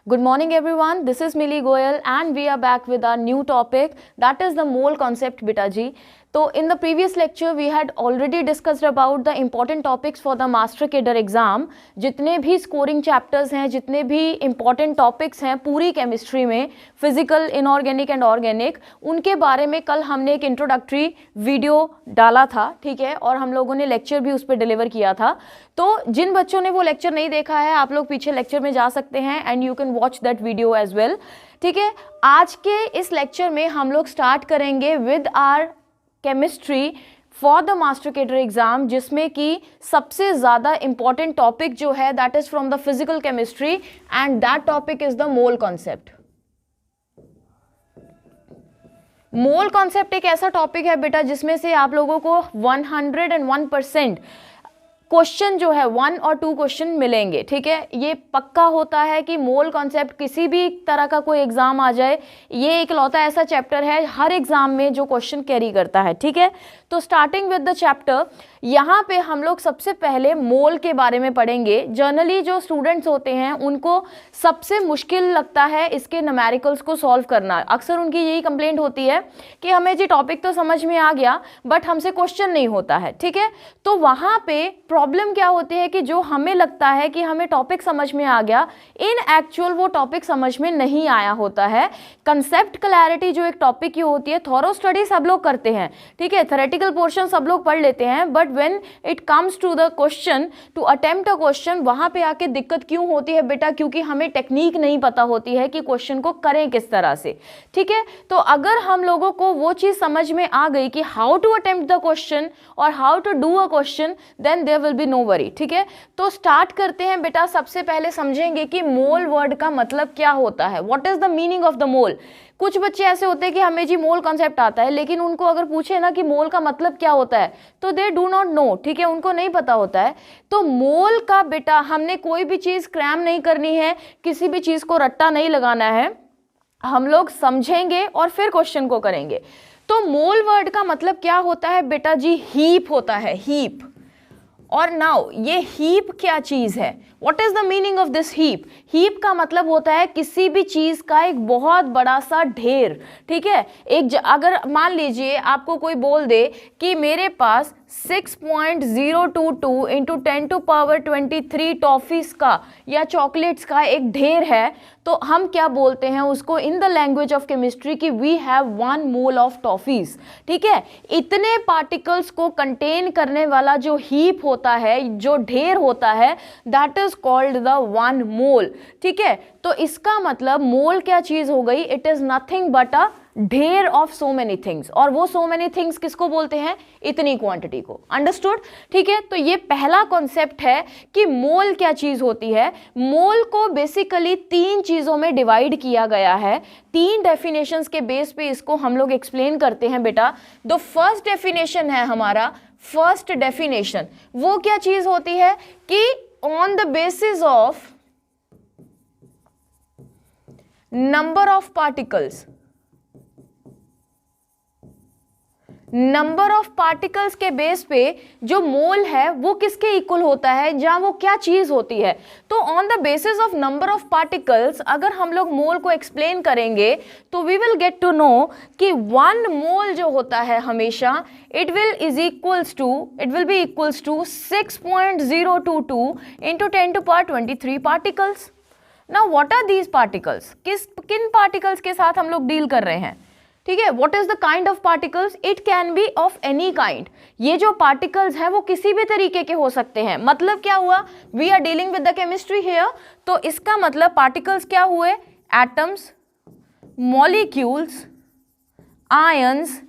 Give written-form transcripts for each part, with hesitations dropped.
Good morning everyone, this is Millie Goyal and we are back with our new topic, that is the mole concept beta ji. So in the previous lecture we had already discussed about the important topics for the master cadre exam. जितने भी scoring chapters हैं, जितने भी important topics हैं पूरी chemistry में, physical, inorganic and organic, उनके बारे में कल हमने एक introductory video डाला था, ठीक है, और हम लोगों ने lecture भी उस पर deliver किया था. तो जिन बच्चों ने वो lecture नहीं देखा है, आप लोग पीछे lecture में जा सकते हैं and you can watch that video as well. ठीक है, आज के इस lecture में हम लोग start करेंगे with our chemistry for the master cadre exam, जिसमें कि सबसे ज़्यादा इंपॉर्टेंट टॉपिक जो है that is from the physical chemistry and that topic is the mole concept. Mole concept एक ऐसा टॉपिक है बेटा जिसमें से आप लोगों को 101% क्वेश्चन जो है 1 और 2 क्वेश्चन मिलेंगे. ठीक है, ये पक्का होता है कि मोल कॉन्सेप्ट किसी भी तरह का कोई एग्जाम आ जाए, ये इकलौता ऐसा चैप्टर है हर एग्जाम में जो क्वेश्चन कैरी करता है. ठीक है, तो स्टार्टिंग विद द चैप्टर, यहाँ पे हम लोग सबसे पहले मोल के बारे में पढ़ेंगे. जनरली जो स्टूडेंट्स होते हैं उनको सबसे मुश्किल लगता है इसके न्यूमेरिकल्स को सॉल्व करना. अक्सर उनकी यही कंप्लेंट होती है कि हमें जी टॉपिक तो समझ में आ गया बट हमसे क्वेश्चन नहीं होता है. ठीक है, तो वहाँ पे प्रॉब्लम क्या होती है कि जो हमें लगता है कि हमें टॉपिक समझ में आ गया, इन एक्चुअल वो टॉपिक समझ में नहीं आया होता है. कंसेप्ट क्लैरिटी जो एक टॉपिक की होती है, थॉरो स्टडी सब लोग करते हैं. ठीक है, थ्योरेटिकल पोर्शन सब लोग पढ़ लेते हैं, but when it comes to the question, to attempt a question, वहां पे आके दिक्कत क्यों होती है बेटा? क्योंकि हमें टेक्निक नहीं पता होती है कि क्वेश्चन को करें किस तरह से. ठीक है, तो अगर हम लोगों को वो चीज समझ में आ गई कि how to attempt the question और how to do a question, then there will be no worry. ठीक है, तो स्टार्ट करते हैं बेटा. सबसे पहले समझेंगे कि मोल वर्ड का मतलब क्या होता है. What is the meaning of the मोल? कुछ बच्चे ऐसे होते हैं कि हमें जी मोल कॉन्सेप्ट आता है, लेकिन उनको अगर पूछे ना कि मोल का मतलब क्या होता है तो दे डू नॉट नो. ठीक है, उनको नहीं पता होता है. तो मोल का बेटा हमने कोई भी चीज क्रैम नहीं करनी है, किसी भी चीज को रट्टा नहीं लगाना है, हम लोग समझेंगे और फिर क्वेश्चन को करेंगे. तो मोल वर्ड का मतलब क्या होता है बेटा जी? हीप होता है, हीप. और नाउ ये हीप क्या चीज है? What is the meaning of this heap? Heap का मतलब होता है किसी भी चीज का एक बहुत बड़ा सा ढेर. ठीक है, अगर मान लीजिए आपको कोई बोल दे कि मेरे पास 6.022 इंटू 10⁻23 टॉफीज का या चॉकलेट्स का एक ढेर है, तो हम क्या बोलते हैं उसको in the language of chemistry कि we have 1 mole of toffees. ठीक है, इतने पार्टिकल्स को कंटेन करने वाला जो हीप होता है, जो ढेर होता है, दैट इज कॉल्ड द 1 मोल. ठीक है, तो इसका मतलब मोल क्या चीज हो गई? इट इज नथिंग बट अ ढेर ऑफ सो मेनी थिंग्स. और वो सो मेनी थिंग्स किसको बोलते हैं? इतनी क्वांटिटी को. अंडरस्टूड? ठीक है, तो ये पहला कॉन्सेप्ट है कि मोल क्या चीज होती है. मोल को बेसिकली 3 चीजों में डिवाइड किया गया है. 3 डेफिनेशंस के बेस पे इसको हम लोग एक्सप्लेन करते हैं बेटा. द फर्स्ट डेफिनेशन है हमारा, फर्स्ट डेफिनेशन वो क्या चीज होती है कि on the basis of number of particles, number of particles के बेस पे जो मोल है वो किसके इक्वल होता है, जहां वो क्या चीज होती है. तो on the basis of number of particles अगर हम लोग मोल को एक्सप्लेन करेंगे तो we will get to know कि 1 मोल जो होता है हमेशा it will be equals to 6.022 into 10⁻23 particles. Now what are these particles? किन पार्टिकल्स के साथ हम लोग डील कर रहे हैं? ठीक है, what is the kind of particles? It can be of any kind. ये जो पार्टिकल्स हैं वो किसी भी तरीके के हो सकते हैं. मतलब क्या हुआ? We are dealing with the chemistry here. तो इसका मतलब पार्टिकल्स क्या हुए? Atoms, molecules, ions,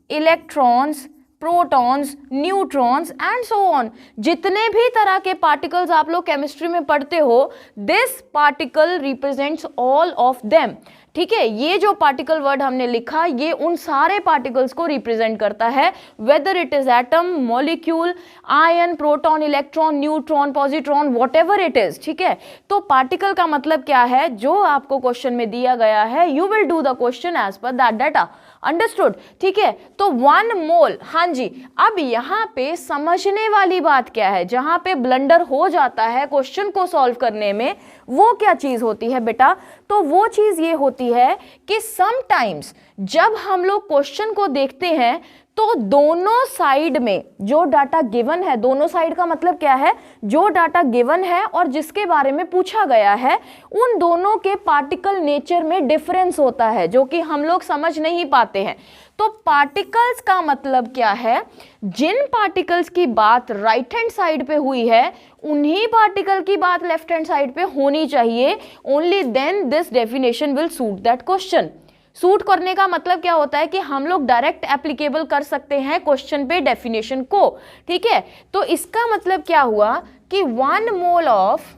electrons, protons, neutrons and so on. जितने भी तरह के पार्टिकल्स आप लोग केमिस्ट्री में पढ़ते हो, this particle represents all of them. ठीक है, ये जो पार्टिकल वर्ड हमने लिखा ये उन सारे पार्टिकल्स को रिप्रेजेंट करता है, whether it is atom, molecule, ion, proton, electron, neutron, positron, whatever it is. ठीक है, तो पार्टिकल का मतलब क्या है? जो आपको क्वेश्चन में दिया गया है, you will do the question as per that data. Understood, ठीक है। तो 1 मोल, हाँ जी। अब यहाँ पे समझने वाली बात क्या है, जहां पे ब्लंडर हो जाता है क्वेश्चन को सॉल्व करने में, वो क्या चीज होती है बेटा? तो वो चीज ये होती है कि समटाइम्स जब हम लोग क्वेश्चन को देखते हैं तो दोनों साइड में जो डाटा गिवन है, दोनों साइड का मतलब क्या है, जो डाटा गिवन है और जिसके बारे में पूछा गया है, उन दोनों के पार्टिकल नेचर में डिफरेंस होता है, जो कि हम लोग समझ नहीं पाते हैं। तो पार्टिकल्स का मतलब क्या है? जिन पार्टिकल्स की बात राइट हैंड साइड पे हुई है, उन्हीं पार्टिकल की बात लेफ्ट हैंड साइड पे होनी चाहिए। Only then this definition will suit that question. Suit करने का मतलब क्या होता है कि हम लोग डायरेक्ट एप्लीकेबल कर सकते हैं क्वेश्चन पे डेफिनेशन को, ठीक है। तो इसका मतलब क्या हुआ कि 1 mole of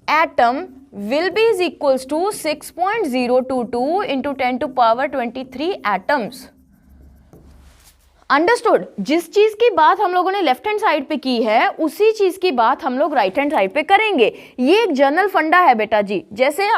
atom will be is equals to 6.022 into 10 to power 23 atoms। Understood. जिस चीज की बात हम लोगों ने लेफ्ट हैंड साइड पे की है, उसी चीज की बात हम लोग राइट हैंड साइड पे करेंगे। ये एक जनरल फंडा है बेटा जी। जैसे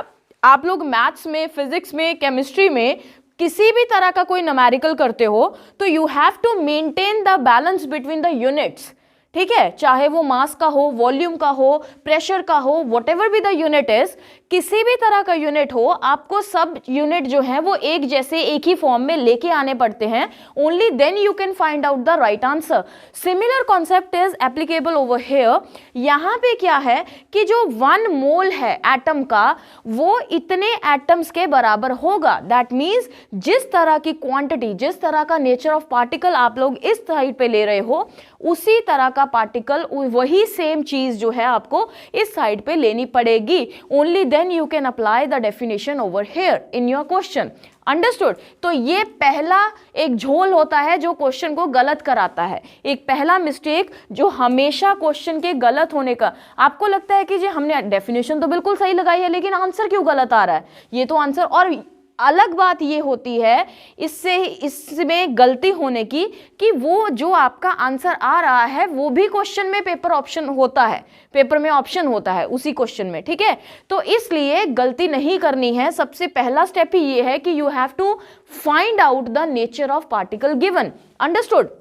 आप लोग मैथ्स में, फिजिक्स में, केमिस्ट्री में किसी भी तरह का कोई न्यूमेरिकल करते हो तो you have to maintain the balance between the units, ठीक है। चाहे वो मास का हो, वॉल्यूम का हो, प्रेशर का हो, whatever be the unit is, किसी भी तरह का यूनिट हो, आपको सब यूनिट जो है वो एक जैसे एक ही फॉर्म में लेके आने पड़ते हैं। Only then you can find out the right answer. Similar concept is applicable over here. यहाँ पे क्या है कि जो 1 मोल है एटम का, वो इतने एटम्स के बराबर होगा। दैट मीन्स जिस तरह की क्वांटिटी, जिस तरह का नेचर ऑफ पार्टिकल आप लोग इस साइड पे ले रहे हो, उसी तरह का पार्टिकल, वही सेम चीज जो है आपको इस साइड पे लेनी पड़ेगी। Only then you can apply the definition over here in your question. Understood. तो ये पहला एक झोल होता है जो क्वेश्चन को गलत कराता है, एक पहला मिस्टेक जो हमेशा क्वेश्चन के गलत होने का। आपको लगता है कि जी हमने डेफिनेशन तो बिल्कुल सही लगाई है, लेकिन आंसर क्यों गलत आ रहा है? ये तो आंसर, और अलग बात ये होती है इसमें गलती होने की कि वो जो आपका आंसर आ रहा है वो भी क्वेश्चन में पेपर ऑप्शन होता है, पेपर में ऑप्शन होता है उसी क्वेश्चन में, ठीक है। तो इसलिए गलती नहीं करनी है। सबसे पहला स्टेप ही ये है कि you have to find out the nature of particle given. Understood.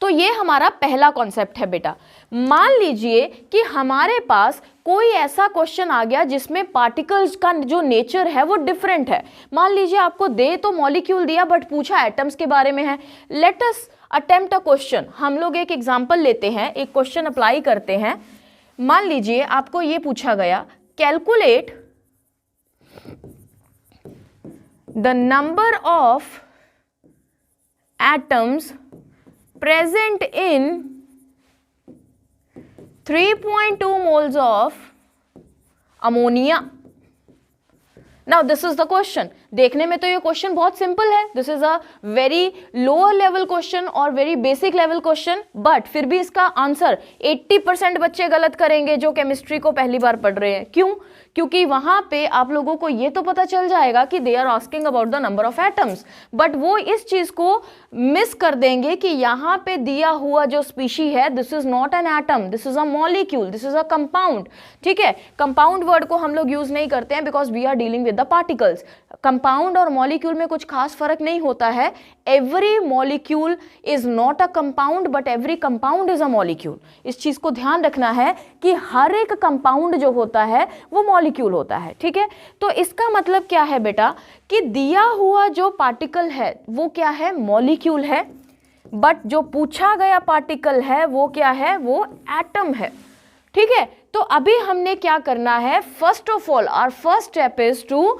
तो ये हमारा पहला कॉन्सेप्ट है बेटा। मान लीजिए कि हमारे पास कोई ऐसा क्वेश्चन आ गया जिसमें पार्टिकल्स का जो नेचर है वो डिफरेंट है। मान लीजिए आपको दे तो मॉलिक्यूल दिया, बट पूछा एटम्स के बारे में है। Let us attempt a question. हम लोग एक एग्जांपल लेते हैं, एक क्वेश्चन अप्लाई करते हैं। मान लीजिए आपको ये पूछा गया, calculate the number of atoms present in 3.2 moles of ammonia। Now this is the question। देखने में तो ये क्वेश्चन बहुत सिंपल है, this is a very lower level question और very basic level question, but फिर भी इसका आंसर 80% बच्चे गलत करेंगे जो केमिस्ट्री को पहली बार पढ़ रहे हैं। क्यों? क्योंकि वहां पे आप लोगों को ये तो पता चल जाएगा कि they are asking about the number of atoms, but वो इस चीज को मिस कर देंगे कि यहाँ पे दिया हुआ जो स्पीशी है, this is not an atom, this is a molecule, this is a compound, ठीक है। कंपाउंड वर्ड को हम लोग यूज नहीं करते हैं because we are dealing with the particles. Compound और मॉलिक्यूल में कुछ खास फर्क नहीं होता है। Every molecule is not a compound but every compound is a molecule. इस चीज को ध्यान रखना है कि हर एक कंपाउंड जो होता है वो मॉलिक्यूल होता है, ठीक है। तो इसका मतलब क्या है बेटा कि दिया हुआ जो पार्टिकल है वो क्या है? मॉलिक्यूल है, बट जो पूछा गया पार्टिकल है वो क्या है? वो एटम है, ठीक है। तो अभी हमने क्या करना है? First of all our first step is to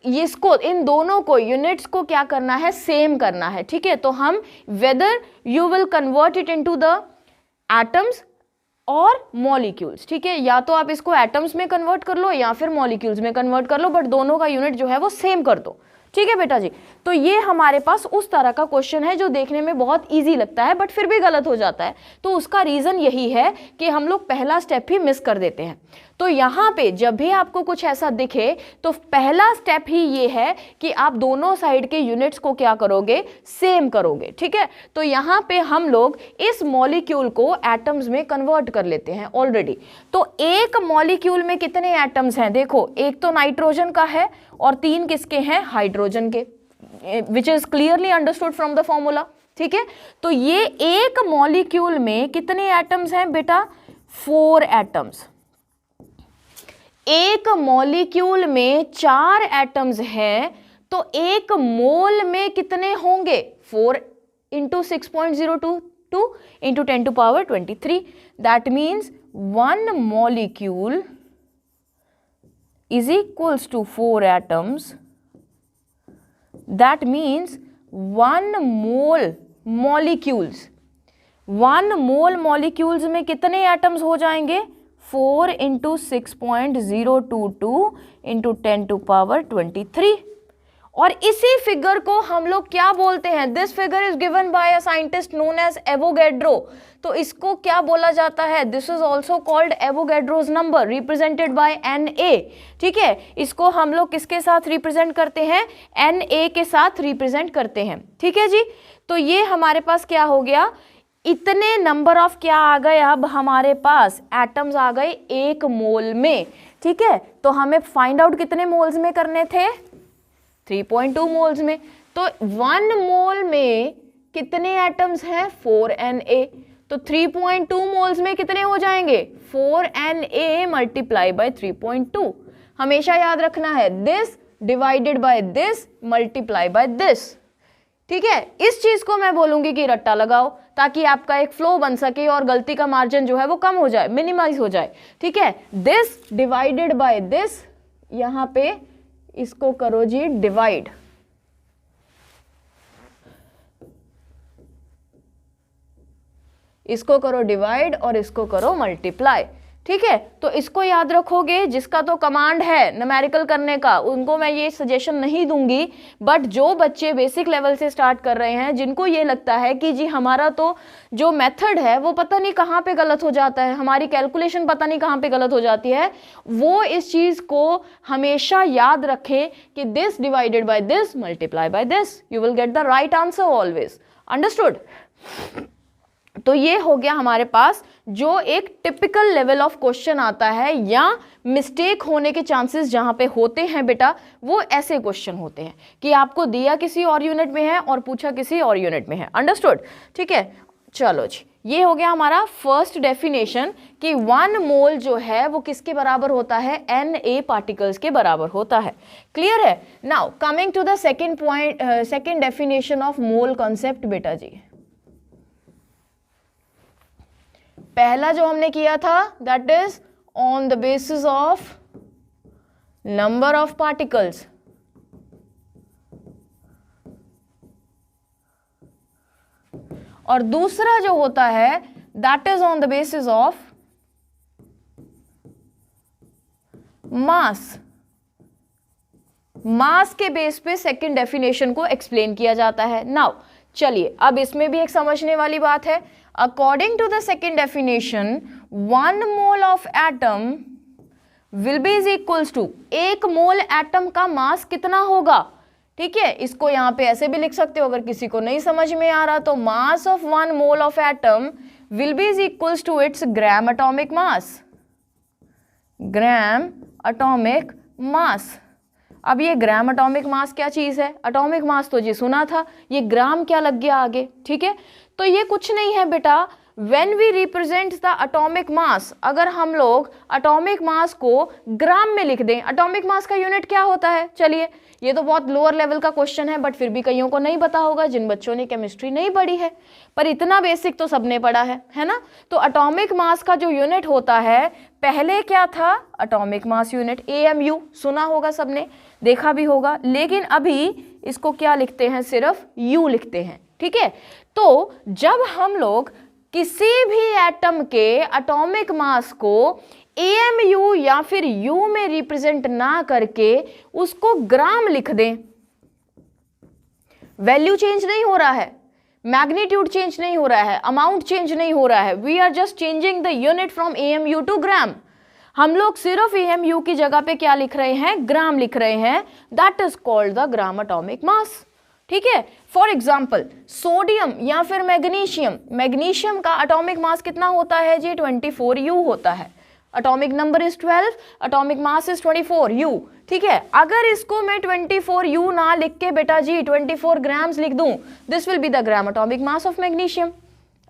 इसको, इन दोनों को, यूनिट्स को क्या करना है? सेम करना है, ठीक है। तो हम whether you will convert it into the atoms और मॉलिक्यूल्स, ठीक है। या तो आप इसको एटम्स में कन्वर्ट कर लो या फिर मॉलिक्यूल्स में कन्वर्ट कर लो, बट दोनों का यूनिट जो है वो सेम कर दो, ठीक है बेटा जी। तो ये हमारे पास उस तरह का क्वेश्चन है जो देखने में बहुत इजी लगता है बट फिर भी गलत हो जाता है। तो उसका रीजन यही है कि हम लोग पहला स्टेप ही मिस कर देते हैं। तो यहाँ पे जब भी आपको कुछ ऐसा दिखे तो पहला स्टेप ही ये है कि आप दोनों साइड के यूनिट्स को क्या करोगे, सेम करोगे, ठीक है। तो यहाँ पे हम लोग इस मॉलिक्यूल को एटम्स में कन्वर्ट कर लेते हैं ऑलरेडी। तो एक मॉलिक्यूल में कितने एटम्स हैं, देखो एक तो नाइट्रोजन का है और 3 किसके हैं, हाइड्रोजन के, which is clearly understood from the formula, ठीक है। तो ये एक मॉलिक्यूल में कितने एटम्स हैं बेटा, 4 एटम्स। एक मॉलिक्यूल में 4 एटम्स हैं तो एक मोल में कितने होंगे, 4 into 6.022 into 10 to power 23। That means 1 molecule is equals to 4 atoms. That means 1 mole molecules, 1 mole molecules में कितने एटम्स हो जाएंगे, 4 इंटू 6.022 इंटू 10 to power 23। और इसी फिगर को हम लोग क्या बोलते हैं, this figure is given by a scientist known as Avogadro. तो इसको क्या बोला जाता है, this is also called Avogadro's number represented by Na, ठीक है। इसको हम लोग किसके साथ रिप्रेजेंट करते हैं, Na के साथ रिप्रेजेंट करते हैं, ठीक है जी। तो ये हमारे पास क्या हो गया, इतने नंबर ऑफ क्या आ गए, अब हमारे पास एटम्स आ गए एक मोल में, ठीक है। तो हमें फाइंड आउट कितने मोल्स में करने थे, 3.2 मोल्स में। तो 1 मोल में कितने एटम्स हैं, 4 Na। तो 3.2 मोल्स में कितने हो जाएंगे, 4 Na मल्टीप्लाई बाय 3.2। हमेशा याद रखना है this divided by this multiply by this, ठीक है। इस चीज को मैं बोलूंगी कि रट्टा लगाओ ताकि आपका एक फ्लो बन सके और गलती का मार्जिन जो है वो कम हो जाए, मिनिमाइज हो जाए, ठीक है। दिस डिवाइडेड बाय दिस, यहां पे इसको करो जी डिवाइड, इसको करो डिवाइड और इसको करो मल्टीप्लाई, ठीक है। तो इसको याद रखोगे, जिसका तो कमांड है न्यूमेरिकल करने का उनको मैं ये सजेशन नहीं दूंगी, बट जो बच्चे बेसिक लेवल से स्टार्ट कर रहे हैं, जिनको ये लगता है कि जी हमारा तो जो मेथड है वो पता नहीं कहाँ पे गलत हो जाता है, हमारी कैलकुलेशन पता नहीं कहाँ पे गलत हो जाती है, वो इस चीज को हमेशा याद रखें कि this divided by this multiply by this, you will get the right answer always, understood. तो ये हो गया हमारे पास जो एक टिपिकल लेवल ऑफ क्वेश्चन आता है, या मिस्टेक होने के चांसेस जहां पे होते हैं बेटा, वो ऐसे क्वेश्चन होते हैं कि आपको दिया किसी और यूनिट में है और पूछा किसी और यूनिट में है, अंडरस्टूड, ठीक है। चलो जी, ये हो गया हमारा फर्स्ट डेफिनेशन कि 1 मोल जो है वो किसके बराबर होता है, Na पार्टिकल्स के बराबर होता है, क्लियर है। Now coming to the second point, second definition of mole concept बेटा जी। पहला जो हमने किया था that is on the basis of number of particles, और दूसरा जो होता है that is on the basis of mass. Mass के बेस पे सेकंड डेफिनेशन को एक्सप्लेन किया जाता है। नाउ चलिए, अब इसमें भी एक समझने वाली बात है। According to the second definition 1 mole of atom will be is equals to, एक मोल एटम का मास कितना होगा, ठीक है। इसको यहां पे ऐसे भी लिख सकते हो, अगर किसी को नहीं समझ में आ रहा तो mass of 1 mole of atom will be is equals to its gram atomic mass, gram atomic mass. अब ये ग्राम एटॉमिक मास क्या चीज है, एटॉमिक मास तो जी सुना था, ये ग्राम क्या लग गया आगे, ठीक है। तो ये कुछ नहीं है बेटा, when we represent the atomic mass, अगर हम लोग एटॉमिक मास को ग्राम में लिख दें, एटॉमिक मास का यूनिट क्या होता है, चलिए ये तो बहुत लोअर लेवल का क्वेश्चन है, बट फिर भी कईयों को नहीं पता होगा जिन बच्चों ने केमिस्ट्री नहीं पढ़ी है, पर इतना बेसिक तो सबने पढ़ा है ना। तो एटॉमिक मास का जो यूनिट होता है, पहले क्या था, एटॉमिक मास यूनिट AMU, सुना होगा सबने, देखा भी होगा, लेकिन अभी इसको क्या लिखते हैं, सिर्फ U लिखते हैं, ठीक है। तो जब हम लोग किसी भी एटम के एटॉमिक मास को AMU या फिर U में रिप्रेजेंट ना करके उसको ग्राम लिख दें, वैल्यू चेंज नहीं हो रहा है, मैग्नीट्यूड चेंज नहीं हो रहा है, अमाउंट चेंज नहीं हो रहा है, we are just changing the unit from AMU to gram. हम लोग सिर्फ EMU की जगह पे क्या लिख रहे हैं, ग्राम लिख रहे हैं, that is called the gram atomic मास। ठीक है, फॉर एग्जाम्पल सोडियम या फिर मैग्नीशियम, मैग्नीशियम का एटॉमिक मास कितना होता है जी, 24U होता है। Atomic number is 12, atomic mass is 24U। ठीक है, अगर इसको मैं 24U ना लिख के बेटा जी 24 ग्राम्स लिख दूं, this will be the gram atomic mass of magnesium.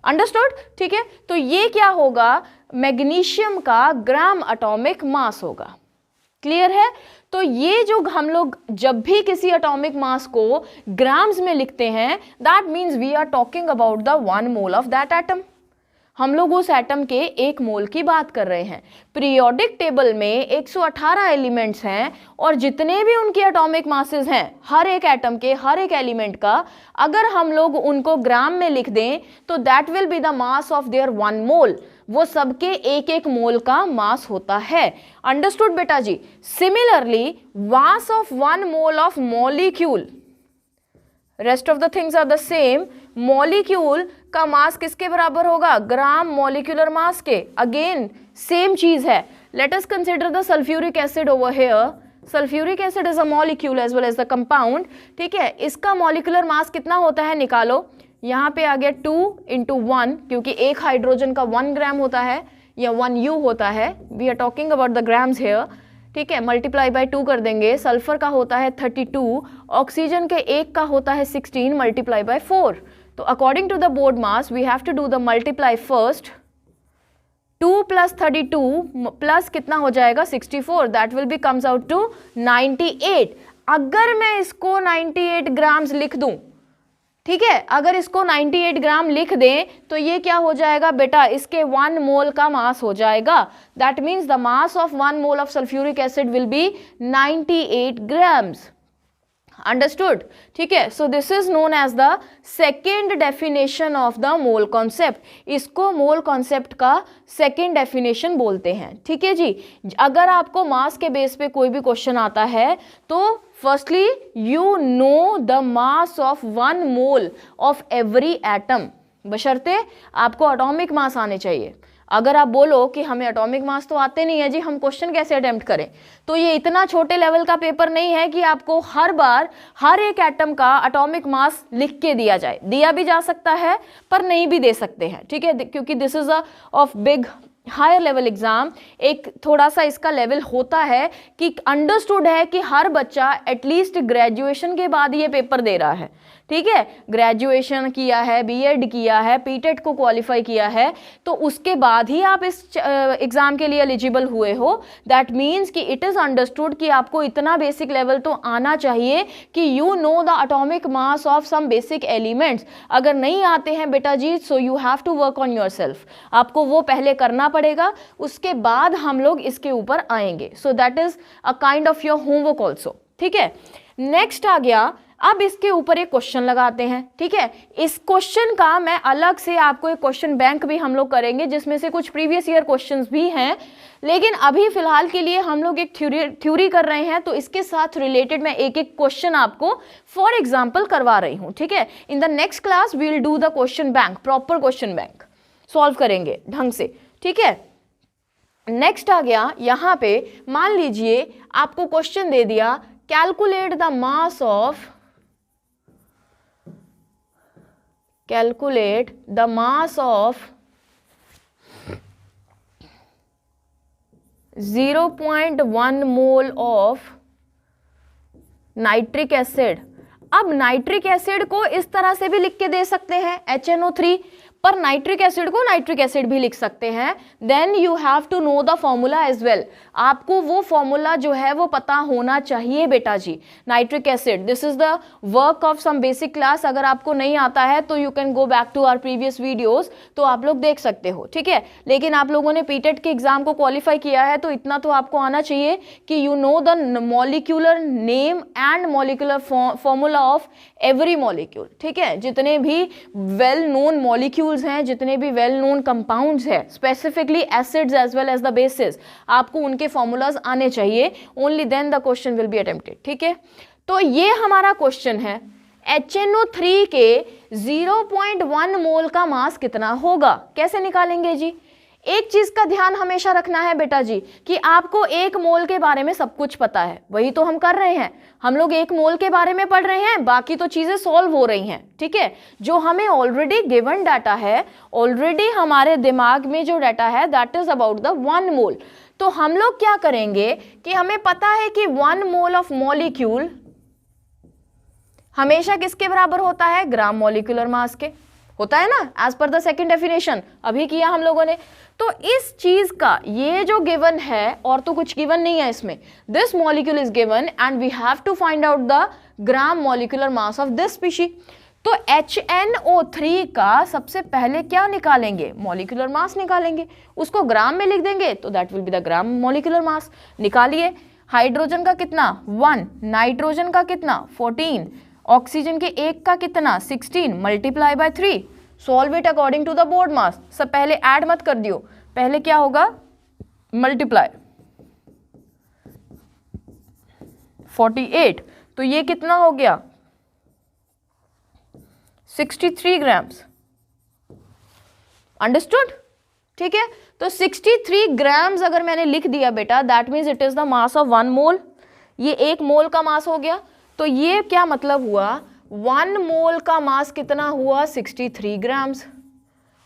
Understood? ठीक है, तो ये क्या होगा, मैग्नीशियम का ग्राम एटॉमिक मास होगा। क्लियर है? तो ये जो हम लोग जब भी किसी एटॉमिक मास को ग्राम्स में लिखते हैं, that means we are talking about the 1 mole of that atom. हम लोग उस एटम के 1 मोल की बात कर रहे हैं। पीरियोडिक टेबल में 118 एलिमेंट्स हैं और जितने भी उनके एटॉमिक मासेस हैं, हर एक एटम के, हर एक एलिमेंट का, अगर हम लोग उनको ग्राम में लिख दें तो that will be the mass of their 1 मोल। वो सबके 1-1 मोल का मास होता है। अंडरस्टूड बेटा जी? Similarly mass of 1 mole of molecule, rest of the things are the same, molecule का मास किसके बराबर होगा, ग्राम मॉलिक्यूलर मास के। अगेन सेम चीज है। Let us consider the sulphuric acid over here. Sulphuric acid is a molecule as well as the compound. ठीक है, इसका मॉलिक्यूलर मास कितना होता है, निकालो। यहाँ पे आ गया 2 × 1, क्योंकि एक हाइड्रोजन का 1 ग्राम होता है या 1U होता है। We are talking about the grams here. ठीक है, मल्टीप्लाई बाय 2 कर देंगे। सल्फर का होता है 32, ऑक्सीजन के 1 का होता है 16, मल्टीप्लाई बाय 4। तो according to the board mass we have to do the multiply first. 2 + 32 plus कितना हो जाएगा, 64, that will be comes out to 98। अगर मैं इसको 98 ग्राम्स लिख दूं, ठीक है, अगर इसको 98 ग्राम लिख दें तो ये क्या हो जाएगा बेटा, इसके 1 मोल का मास हो जाएगा। That means the mass of 1 mole of sulphuric acid will be 98 grams. Understood? ठीक है, so this is known as the second definition of the mole concept. इसको मोल कॉन्सेप्ट का सेकेंड डेफिनेशन बोलते हैं। ठीक है जी, अगर आपको मास के बेस पे कोई भी क्वेश्चन आता है तो firstly you know the mass of 1 mole of every atom, बशर्ते आपको एटॉमिक मास आने चाहिए। अगर आप बोलो कि हमें एटॉमिक मास तो आते नहीं है जी, हम क्वेश्चन कैसे अटेम्प्ट करें, तो ये इतना छोटे लेवल का पेपर नहीं है कि आपको हर बार हर एक एटम का एटॉमिक मास लिख के दिया जाए। दिया भी जा सकता है पर नहीं भी दे सकते हैं। ठीक है, क्योंकि this is a of big higher level exam. एक थोड़ा सा इसका लेवल होता है कि अंडरस्टूड है कि हर बच्चा एटलीस्ट ग्रेजुएशन के बाद ये पेपर दे रहा है। ठीक है, ग्रेजुएशन किया है, बीएड किया है, पीटेट को क्वालिफाई किया है, तो उसके बाद ही आप इस एग्जाम के लिए एलिजिबल हुए हो। दैट मीन्स कि इट इज अंडरस्टूड कि आपको इतना बेसिक लेवल तो आना चाहिए कि you know the atomic mass of some basic elements. अगर नहीं आते हैं बेटा जी, so you have to work on yourself. आपको वो पहले करना पड़ेगा, उसके बाद हम लोग इसके ऊपर आएंगे। So that is a kind of your homework also. ठीक है, नेक्स्ट आ गया, अब इसके ऊपर एक क्वेश्चन लगाते हैं। ठीक है, इस क्वेश्चन का मैं अलग से आपको एक क्वेश्चन बैंक भी हम लोग करेंगे, जिसमें से कुछ प्रीवियस ईयर क्वेश्चंस भी हैं, लेकिन अभी फिलहाल के लिए हम लोग एक थ्योरी कर रहे हैं, तो इसके साथ रिलेटेड मैं एक एक क्वेश्चन आपको फॉर एग्जाम्पल करवा रही हूँ। ठीक है, in the next class we will do the question bank, proper question bank solve करेंगे ढंग से। ठीक है, नेक्स्ट आ गया, यहाँ पे मान लीजिए आपको क्वेश्चन दे दिया, calculate the mass of, calculate the mass of 0.1 mole of nitric acid. अब नाइट्रिक एसिड को इस तरह से भी लिख के दे सकते हैं HNO3, पर नाइट्रिक एसिड को नाइट्रिक एसिड भी लिख सकते हैं। Then you have to know the formula as well. आपको वो फॉर्मूला जो है वो पता होना चाहिए बेटा जी। Nitric acid, this is the work of some basic class. अगर आपको नहीं आता है तो you can go back to our previous videos, तो आप लोग देख सकते हो। ठीक है, लेकिन आप लोगों ने पीटेट के एग्जाम को क्वालिफाई किया है, तो इतना तो आपको आना चाहिए कि you know the molecular name and molecular formula of every molecule. ठीक है, जितने भी वेल नोन मॉलिक्यूल्स हैं, जितने भी वेल नोन कंपाउंड्स हैं, specifically acids as well as the bases, आपको उनके फॉर्मूलाज आने चाहिए। Only then the question will be attempted. ठीक है, तो ये हमारा क्वेश्चन है, HNO3 के 0.1 मोल का मास कितना होगा, कैसे निकालेंगे जी। एक चीज का ध्यान हमेशा रखना है बेटा जी कि आपको एक मोल के बारे में सब कुछ पता है, वही तो हम कर रहे हैं। हम लोग एक मोल के बारे में पढ़ रहे हैं, बाकी तो चीजें सॉल्व हो रही हैं, ठीक है। जो हमें ऑलरेडी गिवन डाटा है, ऑलरेडी हमारे दिमाग में जो डाटा है दैट इज अबाउट द 1 मोल। तो हम लोग क्या करेंगे कि हमें पता है कि 1 मोल ऑफ मॉलिक्यूल हमेशा किसके बराबर होता है, ग्राम मॉलिक्यूलर मास के, होता है ना, as per the second definition अभी किया हम लोगों ने। तो इस चीज का ये जो गिवन है, और तो कुछ गिवन नहीं है इसमें, this molecule is given and we have to find out the gram molecular mass of this species. तो HNO3 का सबसे पहले क्या निकालेंगे, मॉलिक्यूलर मास निकालेंगे, उसको ग्राम में लिख देंगे तो that will be the gram molecular मास। निकालिए, हाइड्रोजन का कितना 1, नाइट्रोजन का कितना 14, ऑक्सीजन के 1 का कितना 16, multiply by 3, solve it according to the board mass. सब पहले ऐड मत कर दियो, पहले क्या होगा मल्टीप्लाई 48, तो ये कितना हो गया 63 ग्राम्स। अंडरस्टूड, ठीक है। तो 63 ग्राम्स अगर मैंने लिख दिया बेटा, that means it is the mass of 1 मोल। ये 1 मोल का मास हो गया। तो ये क्या मतलब हुआ, 1 मोल का मास कितना हुआ 63 ग्राम्स,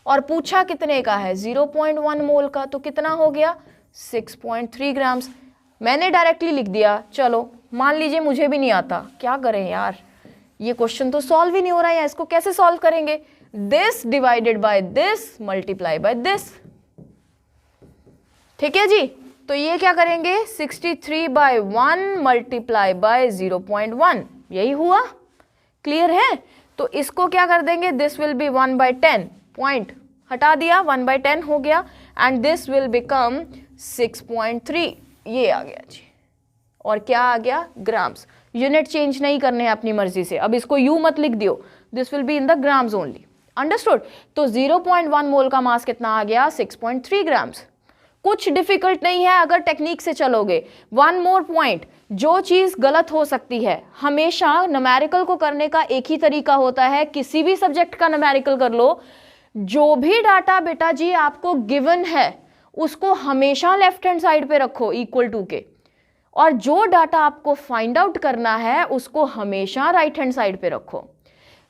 और पूछा कितने का है 0.1 मोल का, तो कितना हो गया 6.3 ग्राम्स। मैंने डायरेक्टली लिख दिया। चलो मान लीजिए मुझे भी नहीं आता, क्या करें यार, ये क्वेश्चन तो सॉल्व ही नहीं हो रहा है, इसको कैसे सॉल्व करेंगे, this divided by this multiply by this, ठीक है जी। तो ये क्या करेंगे 63/1 मल्टीप्लाई बाय 0.1, यही हुआ, क्लियर है। तो इसको क्या कर देंगे, दिस विल बी 1/10, पॉइंट हटा दिया 1/10 हो गया, एंड दिस विल बिकम 6.3, ये आ गया जी। और क्या आ गया ग्राम्स, यूनिट चेंज नहीं करने हैं अपनी मर्जी से, अब इसको यू मत लिख दियो, this will be in the grams only, understood. तो 0.1 मोल का मास कितना आ गया 6.3 ग्राम्स। कुछ डिफिकल्ट नहीं है अगर टेक्निक से चलोगे। 1 मोर पॉइंट, जो चीज गलत हो सकती है, हमेशा न्यूमेरिकल को करने का एक ही तरीका होता है, किसी भी सब्जेक्ट का न्यूमेरिकल कर लो, जो भी डाटा बेटा जी आपको गिवन है उसको हमेशा लेफ्ट हैंड साइड पे रखो इक्वल टू के, और जो डाटा आपको फाइंड आउट करना है उसको हमेशा राइट हैंड साइड पे रखो।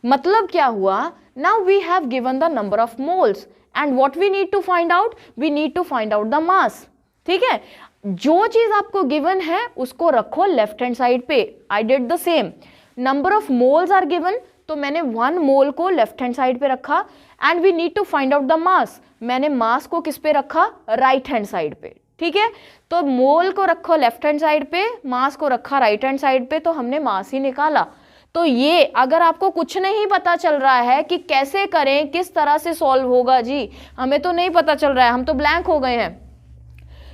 मतलब क्या हुआ, now we have given the number of moles and what we need to find out, we need to find out the mass, ठीक है। जो चीज आपको गिवन है उसको रखो लेफ्ट हैंड साइड पे। I did the same, number of moles are given, तो मैंने 1 मोल को लेफ्ट हैंड साइड पे रखा, and we need to find out the mass, मैंने मास को किस पे रखा, राइट हैंड साइड पे, ठीक है। तो मोल को रखो लेफ्ट हैंड साइड पे, मास को रखा राइट हैंड साइड पे, तो हमने मास ही निकाला। तो ये अगर आपको कुछ नहीं पता चल रहा है कि कैसे करें, किस तरह से सॉल्व होगा जी, हमें तो नहीं पता चल रहा है, हम तो ब्लैंक हो गए हैं।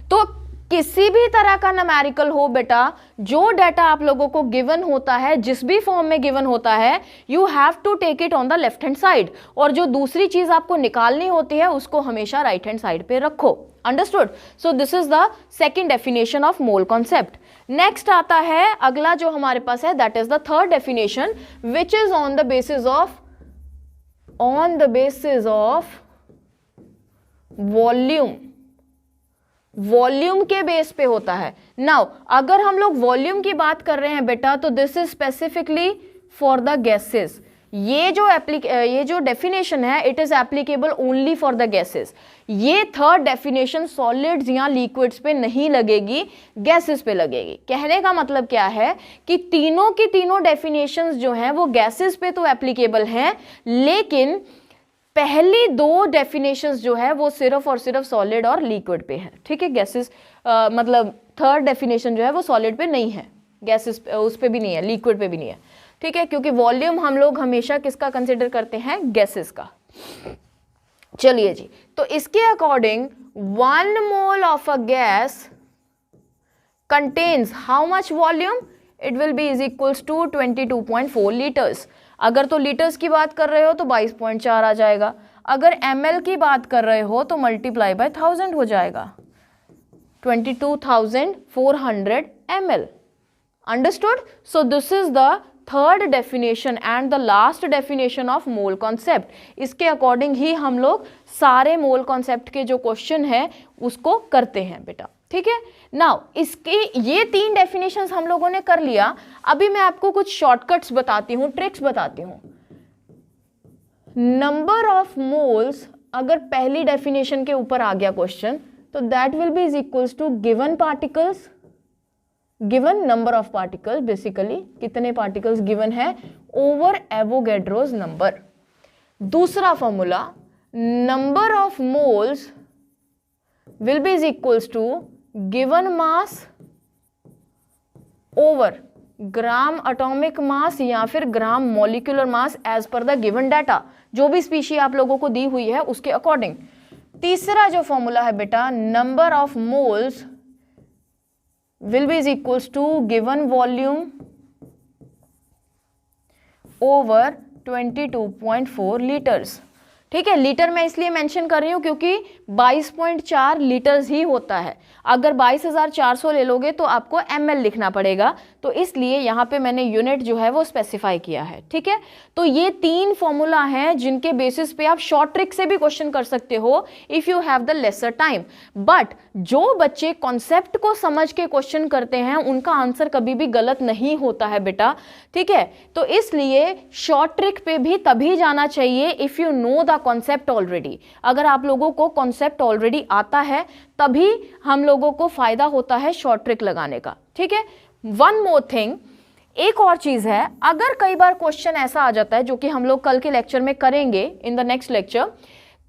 तो किसी भी तरह का न्यूमेरिकल हो बेटा, जो डाटा आप लोगों को गिवन होता है, जिस भी फॉर्म में गिवन होता है, you have to take it on the left hand side, और जो दूसरी चीज आपको निकालनी होती है उसको हमेशा राइट हैंड साइड पे रखो, understood. So this is the second definition of mole concept. Next आता है अगला जो हमारे पास है, that is the third definition, which is on the basis of volume. Volume के बेस पे होता है। नाउ अगर हम लोग वॉल्यूम की बात कर रहे हैं बेटा, तो this is specifically for the gases. ये जो डेफिनेशन है, it is applicable only for the gases. ये थर्ड डेफिनेशन सॉलिड्स या लिक्विड्स पे नहीं लगेगी, गैसेस पे लगेगी। कहने का मतलब क्या है कि तीनों की तीनों डेफिनेशंस जो हैं वो गैसेस पे तो एप्लीकेबल हैं, लेकिन पहली 2 डेफिनेशंस जो है वो सिर्फ और सिर्फ सॉलिड और लिक्विड पे है, ठीक है। गैसेस मतलब थर्ड डेफिनेशन जो है वो सॉलिड पे नहीं है, गैसेस उस पे भी नहीं है, लिक्विड पे भी नहीं है, ठीक है, क्योंकि वॉल्यूम हम लोग हमेशा किसका कंसिडर करते हैं, गैसेस का। चलिए जी, तो इसके according 1 mole of a gas contains how much volume, it will be is equals to 22.4 litres. अगर तो लीटर्स की बात कर रहे हो तो 22.4 आ जाएगा, अगर ml की बात कर रहे हो तो मल्टीप्लाई बाय 1000 हो जाएगा, 22,400 ml, understood. So this is the third definition and the last definition of mole concept. इसके अकॉर्डिंग ही हम लोग सारे मोल कॉन्सेप्ट के जो क्वेश्चन है उसको करते हैं बेटा, ठीक है। नाउ इसके ये 3 डेफिनेशंस हम लोगों ने कर लिया। अभी मैं आपको कुछ शॉर्टकट्स बताती हूँ, ट्रिक्स बताती हूँ। नंबर ऑफ मोल्स, अगर पहली डेफिनेशन के ऊपर आ गया क्वेश्चन, तो that will be is equals to given particles, given number of particles, basically कितने पार्टिकल्स गिवन है, ओवर एवोगैड्रोस नंबर। दूसरा formula, number of moles will be is equals to given mass over gram atomic mass या फिर gram molecular mass as per the given data, जो भी species आप लोगों को दी हुई है उसके अकॉर्डिंग। तीसरा जो फॉर्मूला है बेटा, number of moles will be is equals to given volume over 22.4 litres. ठीक है, लीटर मैं इसलिए मेंशन कर रही हूँ क्योंकि 22.4 लीटर्स ही होता है। अगर 22,400 ले लोगे तो आपको ml लिखना पड़ेगा, तो इसलिए यहाँ पे मैंने यूनिट जो है वो स्पेसिफाई किया है। ठीक है, तो ये 3 फॉर्मूला हैं जिनके बेसिस पे आप शॉर्ट ट्रिक से भी क्वेश्चन कर सकते हो if you have the lesser time. But जो बच्चे कॉन्सेप्ट को समझ के क्वेश्चन करते हैं उनका आंसर कभी भी गलत नहीं होता है बेटा। ठीक है, तो इसलिए शॉर्ट ट्रिक पे भी तभी जाना चाहिए if you know the concept already. अगर आप लोगों को कॉन्सेप्ट ऑलरेडी आता है तभी हम लोगों को फायदा होता है शॉर्ट ट्रिक लगाने का। ठीक है, वन मोर थिंग, एक और चीज है, अगर कई बार क्वेश्चन ऐसा आ जाता है जो कि हम लोग कल के लेक्चर में करेंगे, इन द नेक्स्ट लेक्चर,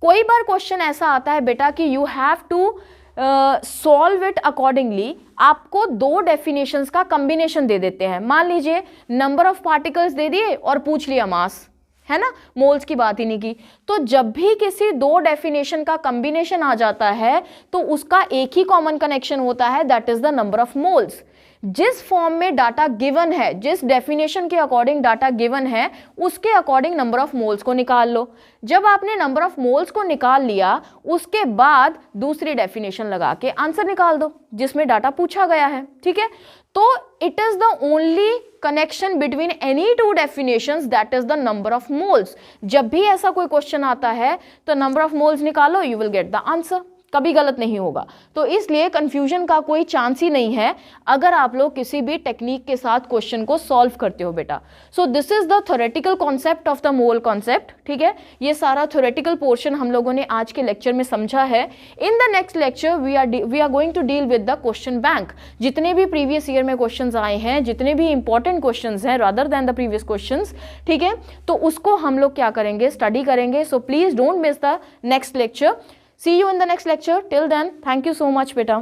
कोई बार क्वेश्चन ऐसा आता है बेटा कि you have to solve it accordingly. आपको 2 डेफिनेशंस का कॉम्बिनेशन दे देते हैं। मान लीजिए नंबर ऑफ पार्टिकल्स दे दिए और पूछ लिया मास, है ना, मोल्स की बात ही नहीं की। तो जब भी किसी 2 डेफिनेशन का कॉम्बिनेशन आ जाता है तो उसका एक ही कॉमन कनेक्शन होता है, that is the number of moles. जिस फॉर्म में डाटा गिवन है, जिस डेफिनेशन के अकॉर्डिंग डाटा गिवन है, उसके अकॉर्डिंग नंबर ऑफ मोल्स को निकाल लो। जब आपने नंबर ऑफ मोल्स को निकाल लिया, उसके बाद दूसरी डेफिनेशन लगा के आंसर निकाल दो जिसमें डाटा पूछा गया है। ठीक है, तो it is the only connection between any 2 definitions, that is the number of moles. जब भी ऐसा कोई क्वेश्चन आता है तो नंबर ऑफ मोल्स निकालो, you will get the answer, कभी गलत नहीं होगा। तो इसलिए कंफ्यूजन का कोई चांस ही नहीं है अगर आप लोग किसी भी टेक्निक के साथ क्वेश्चन को सॉल्व करते हो बेटा। सो this is the theoretical concept of the mole concept. ठीक है, ये सारा थ्योरेटिकल पोर्शन हम लोगों ने आज के लेक्चर में समझा है। In the next lecture we are going to deal with the question bank. जितने भी प्रीवियस ईयर में क्वेश्चन आए हैं, जितने भी इंपॉर्टेंट क्वेश्चन हैं rather than the previous question, ठीक है, तो उसको हम लोग क्या करेंगे, स्टडी करेंगे। So please don't miss the next lecture. See you in the next lecture. Till then, thank you so much, beta.